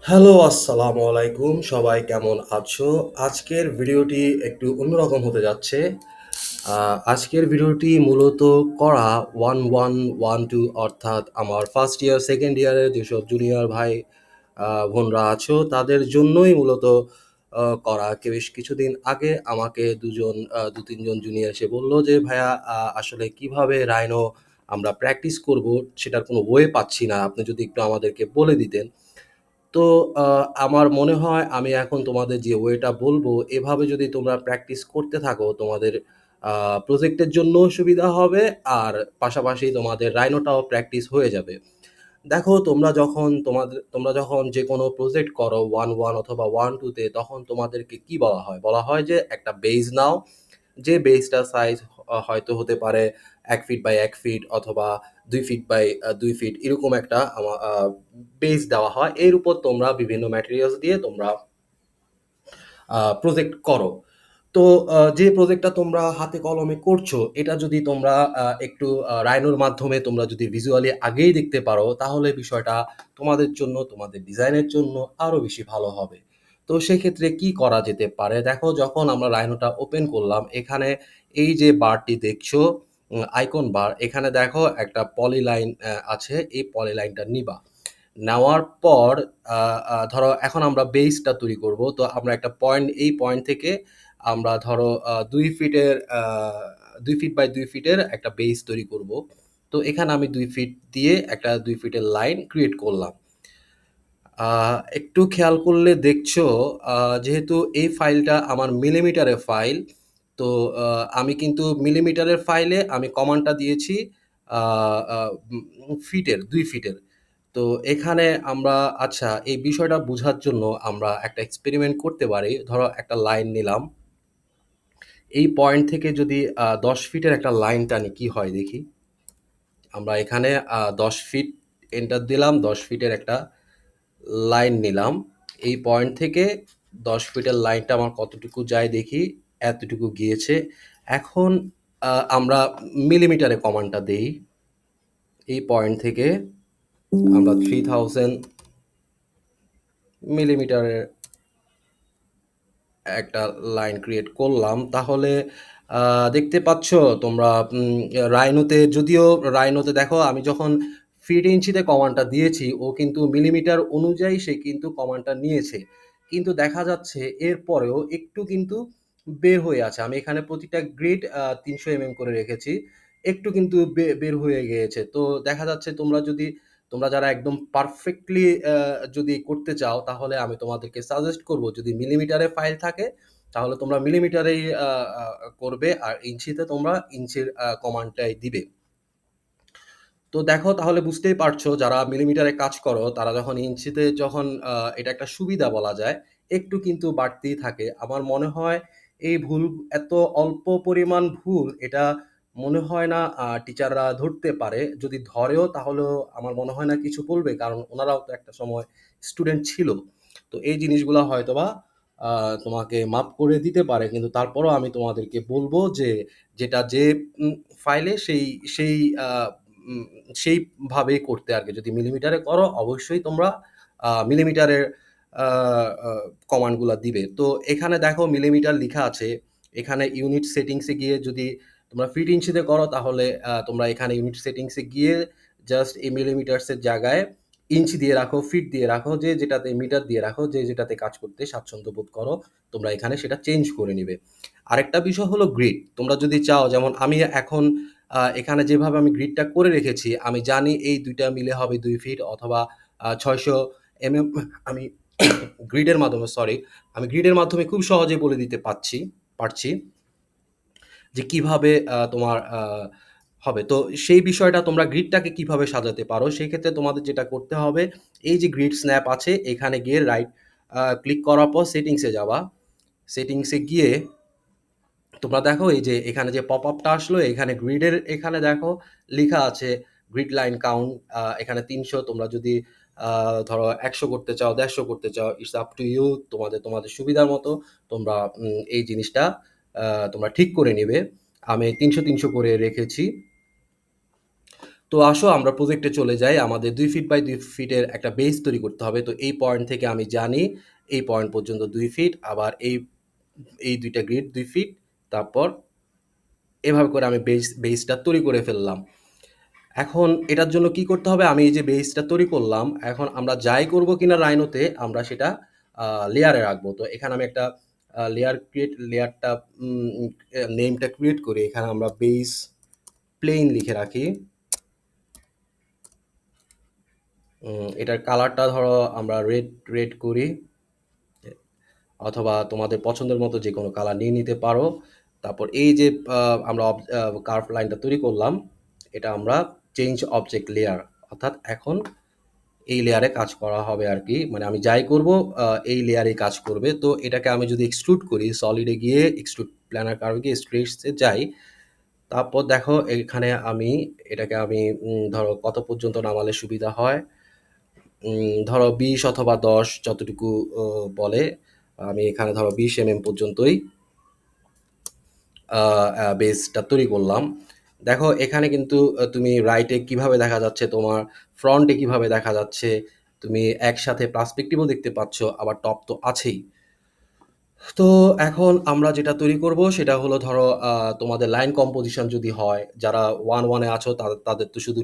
Hello, আসসালামু আলাইকুম। সবাই কেমন আছো? আজকের ভিডিওটি একটু অন্যরকম হতে যাচ্ছে। আজকের ভিডিওটি মূলত করা 1112 অর্থাৎ আমার ফার্স্ট ইয়ার, সেকেন্ড ইয়ারের যেসব জুনিয়র ভাই বোনরা আছো তাদের জন্যই মূলত করা। বেশ কিছুদিন আগে আমাকে ২-৩ জন জুনিয়র এসে বলল যে, "ভাইয়া আসলে কিভাবে রাইনো আমরা প্র্যাকটিস করব সেটার কোনো ওয়ে পাচ্ছি না। আপনি যদি একটু আমাদেরকে বলে দিতেন।" তো আ আমার মনে হয় আমি এখন তোমাদের যে ওয়েটা বলবো, এভাবে যদি তোমরা প্র্যাকটিস করতে থাকো, তোমাদের আ প্রজেক্টের জন্যও সুবিধা হবে, আর পাশাপাশি তোমাদের রাইনোটাও প্র্যাকটিস হয়ে যাবে। দেখো তোমরা যখন যেকোনো প্রজেক্ট করো 1-1 অথবা 1-2 তে তখন তোমাদেরকে কি বলা হয়? বলা হয় যে একটা বেজ নাও, যে বেসটার সাইজ হয়তো হতে পারে ১ ফিট বাই ১ ফিট অথবা ২ ফিট বাই ২ ফিট এরকম একটা বেস দেওয়া হয়। এর উপর তোমরা বিভিন্ন ম্যাটেরিয়ালস দিয়ে তোমরা প্রজেক্ট করো। তো যে প্রজেক্টটা তোমরা হাতে কলমে করছো, এটা যদি তোমরা একটু রাইনোর মাধ্যমে তোমরা যদি ভিজুয়ালি আগেই দেখতে পারো, তাহলে বিষয়টা তোমাদের জন্য, তোমাদের ডিজাইনের জন্য আরো বেশি ভালো হবে। তো সেক্ষেত্রে কি করা যেতে পারে? দেখো, যখন আমরা রাইনোটা ওপেন করলাম, এখানে এই যে বারটি দেখছো, আইকন বার, এখানে দেখো একটা পলিলাইন আছে। এই পলিলাইনটা নিবা। নেওয়ার পর আ আ ধরো এখন আমরা বেইসটা তৈরি করব। তো আমরা একটা পয়েন্ট, এই পয়েন্ট থেকে আমরা ধরো ২ ফিটের ২ ফিট বাই ২ ফিটের একটা বেইস তৈরি করব। তো এখানে আমি ২ ফিট দিয়ে একটা ২ ফিটের লাইন ক্রিয়েট করলাম। আ একটু খেয়াল করলে দেখছো, আ যেহেতু এই ফাইলটা আমার মিলিমিটারের ফাইল, তো আমি কিন্তু মিলিমিটারের ফাইলে আমি কমান্ডটা দিয়েছি আ আ ফিটের, ২ ফিটের। তো এখানে আমরা, আচ্ছা, এই বিষয়টা বুঝার জন্য আমরা একটা এক্সপেরিমেন্ট করতে পারি। ধরো একটা লাইন নিলাম। এই পয়েন্ট থেকে যদি ১০ ফিটের একটা লাইন টানি, কি হয় দেখি? আমরা এখানে ১০ ফিট এন্টার দিলাম, ১০ ফিটের একটা লাইন নিলাম। এই পয়েন্ট থেকে ১০ ফিটের লাইনটা আমার কতটুকু যায় দেখি, এতটুকু গিয়েছে। এখন আমরা মিলিমিটারে কমান্ডটা দেই। এই পয়েন্ট থেকে আমরা 3000 মিলিমিটারের একটা লাইন ক্রিয়েট করলাম। তাহলে আ দেখতে পাচ্ছ তোমরা, রাইনোতে, যদিও রাইনোতে দেখো আমি যখন ফিট ইঞ্চিতে কমান্ডটা দিয়েছি, ও কিন্তু মিলিমিটার অনুযায়ী সে কিন্তু কমান্ডটা নিয়েছে। কিন্তু দেখা যাচ্ছে এরপরেও একটু কিন্তু বের হয়ে আছে। আমি এখানে প্রতিটা গ্রিড ৩০০ করে রেখেছি। একটু কিন্তু বের হয়ে গিয়েছে। তো দেখা যাচ্ছে তোমরা যারা একদম পারফেক্টলি যদি করতে চাও, তাহলে আমি তোমাদেরকে সাজেস্ট করব, যদি মিলিমিটারে ফাইল থাকে তাহলে তোমরা মিলিমিটারেই আ আ করবে, আর ইঞ্চিতে তোমরা ইঞ্চির কমান্ডটাই দিবে। তো দেখো, তাহলে বুঝতেই পারছো যারা মিলিমিটারে কাজ করো তারা যখন ইঞ্চিতে, যখন এটা একটা সুবিধা বলা যায়, একটু কিন্তু বাড়তেই থাকে। আমার মনে হয় এই ভুল, এত অল্প পরিমাণ ভুল, এটা মনে হয় না টিচাররা ধরতে পারে। যদি ধরেও তাহলেও আমার মনে হয় না কিছু বলবে। কারণ ওনারাও তো একটা সময় স্টুডেন্ট ছিল। তো এই জিনিসগুলা হয়তোবা আ তোমাকে মাফ করে দিতে পারে। কিন্তু তারপরেও আমি তোমাদেরকে বলব যে, যেটা যে উম ফাইলে সেই আ উম সেইভাবেই করতে আরকি। যদি মিলিমিটারে করো অবশ্যই তোমরা মিলিমিটারের আ আ কমান্ড গুলা দিবে। তো এখানে দেখো মিলিমিটার লিখা আছে। এখানে ইউনিট সেটিংস এ গিয়ে যদি তোমরা ফিট ইঞ্চিতে করো, তাহলে তোমরা এখানে ইউনিট সেটিংস এ গিয়ে জাস্ট এই মিলিমিটারস এর জায়গায় ইঞ্চি দিয়ে রাখো, ফিট দিয়ে রাখো, যে যেটাতে মিটার দিয়ে রাখো, যে যেটাতে কাজ করতে স্বাচ্ছন্দ্য বোধ করো, তোমরা এখানে সেটা চেঞ্জ করে নিবে। আরেকটা বিষয় হলো গ্রিড। তোমরা যদি চাও, যেমন আমি এখন এখানে যেভাবে আমি গ্রিডটা করে রেখেছি, আমি জানি এই ২ টা মিলে হবে ২ ফিট অথবা ৬০০ আমি গ্রিডের মাধ্যমে, আমি গ্রিডের মাধ্যমে খুব সহজেই বলে দিতে পারছি যে কিভাবে তোমার হবে। তো সেই বিষয়টা, তোমরা গ্রিডটাকে কিভাবে সাজাতে পারো, সেক্ষেত্রে তোমাদের যেটা করতে হবে, এই যে গ্রিড স্ন্যাপ আছে, এখানে গিয়ে রাইট ক্লিক করার পর সেটিংস এ যাবা। সেটিংস এ গিয়ে তোমরা দেখো এই যে এখানে যে পপআপটা আসলো, এখানে গ্রিডের এখানে দেখো লিখা আছে গ্রিড লাইন কাউন্ট, এখানে ৩০০। তোমরা যদি ধরো ১০০ করতে চাও, ১৫০ করতে চাও, ইটস আপ টু ইউ। তোমাদের সুবিধার মতো তোমরা এই জিনিসটা তোমরা ঠিক করে নিবে। আমি ৩০০ করে রেখেছি। তো আসো আমরা প্রজেক্টে চলে যাই। আমাদের ২ ফিট বাই ২ ফিটের একটা বেস তৈরি করতে হবে। তো এই পয়েন্ট থেকে আমি জানি এই পয়েন্ট পর্যন্ত ২ ফিট। আবার এই ২ টা গ্রিড ২ ফিট। তারপর এভাবে করে আমি বেসটা তৈরি করে ফেললাম। এখন এটার জন্য কি করতে হবে? আমি এই যে বেসটা তৈরি করলাম, এখন আমরা যাই করব কিনা রাইনোতে আমরা সেটা লেয়ারে রাখবো। তো এখানে আমি একটা লেয়ারটা নেমটা ক্রিয়েট করি। এখানে আমরা বেস প্লেন লিখে রাখি। এটার কালারটা ধরো আমরা রেড করি, অথবা তোমাদের পছন্দের মতো যেকোনো কালার নিয়ে নিতে পারো। তারপর এই যে আমরা কার্ভ লাইনটা তৈরি করলাম, এটা আমরা চেঞ্জ অবজেক্ট লেয়ার, অর্থাৎ এখন এই লেয়ারে কাজ করা হবে আরকি। মানে আমি যাই করব এই লেয়ারেই কাজ করবে। তো এটাকে আমি যদি এক্সট্রুড করি, সলিডে গিয়ে এক্সট্রুড প্ল্যানার কার্ভে গিয়ে স্ট্রেটসে যাই, তারপর দেখো এখানে আমি এটাকে আমি ধরো কত পর্যন্ত নামালে সুবিধা হয়? ধরো ২০ অথবা ১০ যতটুকু ও বলে। আমি এখানে ধরো ২০ পর্যন্তই আ আ বেসটা তৈরি করলাম। দেখো এখানে কিন্তু তুমি রাইটে কিভাবে দেখা যাচ্ছে তোমার, ফ্রন্টে কিভাবে দেখা যাচ্ছে, তুমি একসাথে পার্সপেক্টিভও দেখতে পাচ্ছ, আবার টপ তো আছেই। তো এখন আমরা যেটা তৈরি করব সেটা হলো ধরো তোমাদের লাইন কম্পোজিশন যদি হয়, যারা 1-1 এ আছো তাদের তো শুধু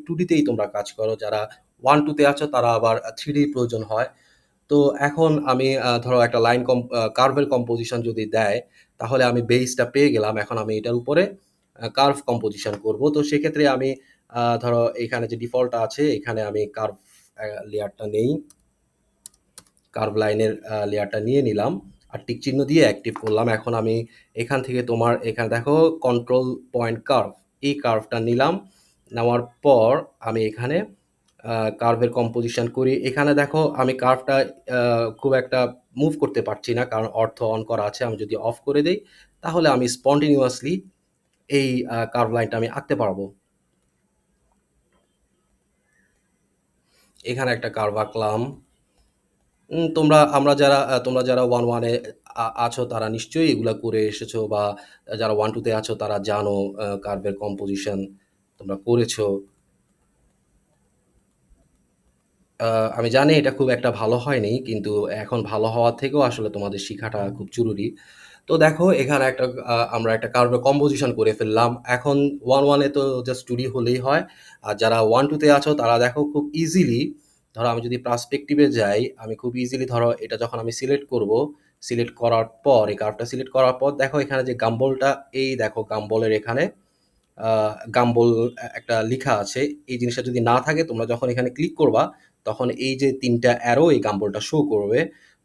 2D তেই তোমরা কাজ করো। যারা 1-2 তে আছো তারা আবার 3D প্রয়োজন হয়। তো এখন আমি ধরো একটা কার্ভের কম্পোজিশন যদি দেয়, তাহলে আমি বেইসটা পেয়ে গেলাম। এখন আমি এটার উপরে কার্ভ কম্পোজিশন করব। তো সেক্ষেত্রে আমি ধরো এখানে যে ডিফল্টটা আছে এখানে আমি কার্ভ লেয়ারটা নেই। কার্ভ লাইনের লেয়ারটা নিয়ে নিলাম। আর টিক চিহ্ন দিয়ে অ্যাক্টিভ করলাম। এখন আমি এখান থেকে তোমার এখানে দেখো কন্ট্রোল পয়েন্ট কার্ভ। এই কার্ভটা নিলাম। নেওয়ার পর আমি এখানে কার্ভের কম্পোজিশন করি। এখানে দেখো আমি কার্ভটা আ খুব একটা মুভ করতে পারছি না। কারণ অর্থ অন করা আছে। আমি যদি অফ করে দেই, তাহলে আমি স্পন্টেনিয়াসলি এই কার্ভ লাইনটা আমি আঁকতে পারবো। এখানে একটা কার্ভ আঁকলাম। তোমরা যারা 1-1 এ আছো তারা নিশ্চয়ই এগুলা করে এসেছো, বা যারা 1-2 তে আছো তারা জানো কার্ভের কম্পোজিশন তোমরা করেছো। আ আমি জানি এটা খুব একটা ভালো হয়নি। কিন্তু এখন ভালো হওয়ার থেকেও আসলে তোমাদের শিখাটা খুব জরুরি। তো দেখো এখানে আমরা একটা কার্ভের কম্পোজিশন করে ফেললাম। এখন 1-1 এ তো জাস্ট 2D হলেই হয়। আর যারা 1-2 তে আছো তারা দেখো খুব ইজিলি, ধরো আমি যদি পার্সপেক্টিভ এ যাই, আমি খুব ইজিলি ধরো এটা যখন আমি সিলেক্ট করব, সিলেক্ট করার পর এই কার্ভটা সিলেক্ট করার পর দেখো এখানে যে গাম্বলটা, এই দেখো গাম্বলের এখানে আ গাম্বল একটা লিখা আছে। এই জিনিসটা যদি না থাকে তোমরা যখন এখানে ক্লিক করবা, তখন এই যে ৩ টা অ্যারো এই গাম্বলটা শো করবে।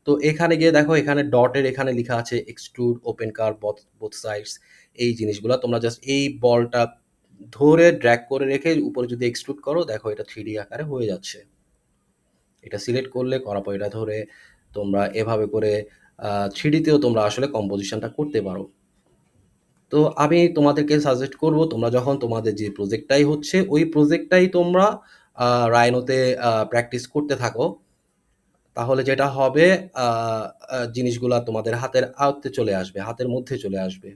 তো এখানে গিয়ে দেখো এখানে ডটের এখানে লিখা আছে extrude open curve both sides. এই জিনিসগুলা তোমরা জাস্ট এই বলটা ধরে ড্র্যাগ করে রেখে উপরে যদি এক্সট্রুড করো, দেখো এটা 3D আকারে হয়ে যাচ্ছে। এটা সিলেক্ট করলে, করার পর এটা ধরে তোমরা এভাবে করে 3D তেও তোমরা আসলে কম্পোজিশনটা করতে পারো। তো আমি তোমাদেরকে সাজেস্ট করব, তোমরা যখন তোমাদের যে প্রজেক্টটাই হচ্ছে, ওই প্রজেক্টটাই তোমরা আ রাইনোতে প্র্যাকটিস করতে থাকো। তাহলে যেটা হবে, আ আ জিনিসগুলা তোমাদের হাতের আয়ত্তে চলে আসবে, হাতের মধ্যে চলে আসবে।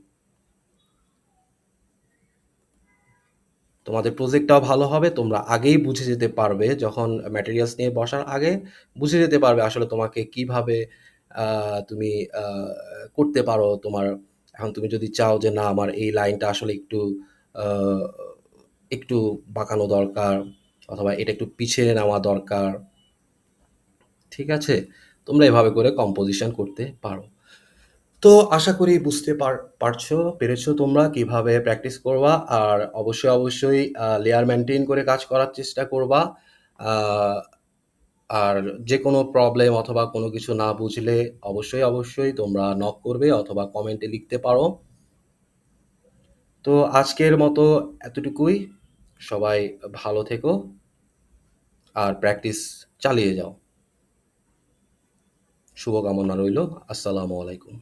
তোমাদের প্রজেক্টটাও ভালো হবে। তোমরা আগেই বুঝে যেতে পারবে, যখন ম্যাটেরিয়ালস নিয়ে বসার আগে বুঝে যেতে পারবে আসলে তোমাকে কিভাবে আ তুমি আ করতে পারো। এখন তুমি যদি চাও যে না আমার এই লাইনটা আসলে আ একটু বাঁকানো দরকার, অথবা এটা একটু পিছিয়ে নেওয়া দরকার। ঠিক আছে? তোমরা এভাবে করে কম্পোজিশন করতে পারো। তো আশা করি বুঝতে পেরেছো তোমরা কিভাবে প্র্যাকটিস করবা। আর অবশ্যই লেয়ার মেইনটেইন করে কাজ করার চেষ্টা করবা। আ আর যেকোনো প্রবলেম অথবা কোনো কিছু না বুঝলে অবশ্যই তোমরা নক করবে অথবা কমেন্টে লিখতে পারো। তো আজকের মতো এতটুকুই। সবাই ভালো থেকো আর প্র্যাকটিস চালিয়ে যাও। শুভকামনা রইলো। আসসালামু আলাইকুম।